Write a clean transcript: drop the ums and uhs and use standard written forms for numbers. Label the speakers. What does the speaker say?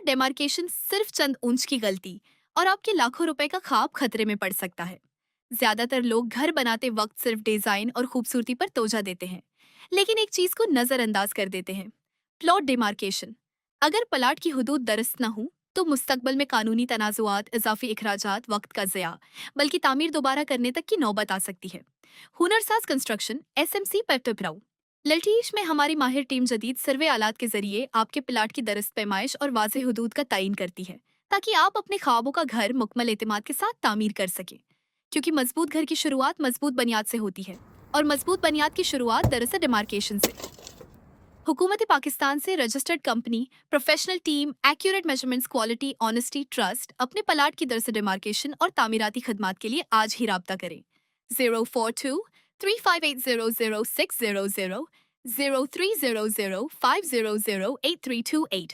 Speaker 1: Plot डेमार्केशन सिर्फ चंद ऊंच की गलती और आपके लाखों रुपए का ख्वाब खतरे में पड़ सकता है। ज्यादातर लोग घर बनाते वक्त सिर्फ डिजाइन और खूबसूरती पर तोजा देते हैं, लेकिन एक चीज को नजरअंदाज कर देते हैं, प्लॉट डिमार्केशन। अगर प्लाट की हदूद दुरुस्त न हो तो मुस्तकबल में कानूनी तनाजुआत, इजाफी अखराजात, वक्त का ज़या, बल्कि तामीर दोबारा करने तक की नौबत आ सकती है। हुनरसाज कंस्ट्रक्शन SMC पेट्रोप्राउ लल्टीश में हमारी माहिर टीम जदीद सर्वे आलात के जरिए आपके प्लाट की दरस्त पैमाइश और वाज़ेह हदूद का तयन करती है, ताकि आप अपने ख्वाबों का घर मुकम्मल एतमाद के साथ तामीर कर सकें। क्योंकि मजबूत घर की शुरुआत मजबूत बुनियाद से होती है, और मजबूत बुनियाद की शुरुआत दरअसल डिमार्केशन से। हुकूमत पाकिस्तान से registered company, professional team, accurate measurements, quality, honesty, trust. अपने प्लाट की दरअसल डिमार्केशन और तामीराती खदमात के लिए आज ही राब्ता करें। 042-35800600, 0300500832 8।